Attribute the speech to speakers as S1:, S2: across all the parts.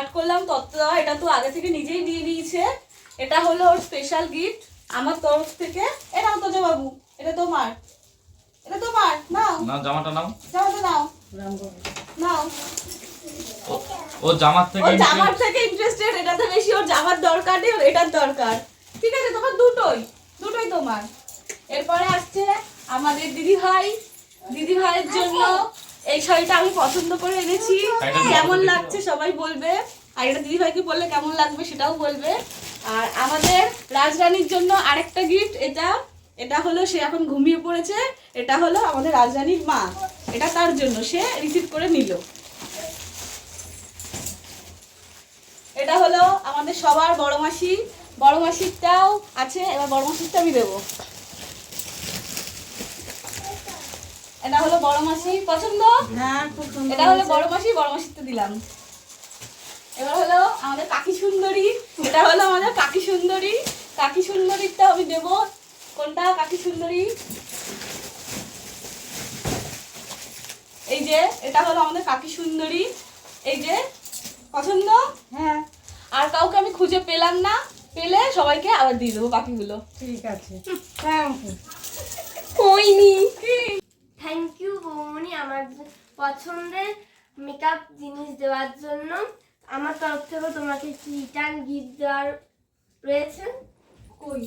S1: Start করলাম তত্ত্ব দেওয়া। এটা তো আগে থেকে নিজেই দিয়ে নিয়েছে। এটা হলো ওর স্পেশাল গিফট আমার তরফ থেকে। এটাও তো বাবু, এটা তোমার, এটা তোমার। নাও
S2: নাও জামাটা নাও,
S1: জামাটা নাও, নাও।
S2: ও জামার থেকে
S1: ইন্টারেস্টেড, এটাতে বেশি ওর জামার দরকার নেই, ওর এটার দরকার। ঠিক আছে, তোমার দুটোই তোমার। এরপরে আসছে আমাদের দিদি ভাইয়ের জন্য এই শাড়িটা আমি পছন্দ করে এনেছি। কেমন লাগছে সবাই বলবে, আর এটা দিদি ভাইকে বললে কেমন লাগবে সেটাও বলবে। আর আমাদের রাজরানীর জন্য আরেকটা গিফট, এটা হলো, সে এখন ঘুমিয়ে পড়েছে। এটা হলো আমাদের রাজরানীর মা, এটা তার জন্য, সে রিসিভ করে নিল। এটা হলো আমাদের সবার বড় মাসিরটাও আছে। এবার বড় মাসিরটা আমি দেবো। এটা হলো বড় মাসি, পছন্দ? হ্যাঁ, খুব সুন্দর। এটা হলো বড় মাসিরটা দিলাম। এবার হলো আমাদের কাকি সুন্দরী, এটা হলো আমাদের কাকি সুন্দরীরটা আমি দেব। কোনটা কাকি সুন্দরী? এই যে, এটা হলো আমাদের কাকি সুন্দরী। এই যে, পছন্দ? হ্যাঁ। আর কাউকে আমি খুঁজে পেলাম না, পেলে সবাইকে আবার দিয়ে দেবো বাকিগুলো। ঠিক আছে, কইনি।
S3: থ্যাংক ইউ বৌমনি আমার পছন্দের মেকআপ জিনিস দেওয়ার জন্য। আমার তরফ থেকে তোমাকে রিটার্ন গিফট দেওয়ার রয়েছে।
S1: কই?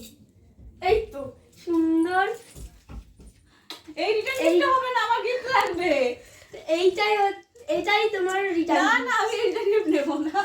S1: এই তো
S3: সুন্দর।
S1: এই রিটার্ন গিফট হবে না, আমার গিফট লাগবে।
S3: এইটাই তোমার রিটার্ন।
S1: না, আমি এই রিটার্ন গিফট নেব না।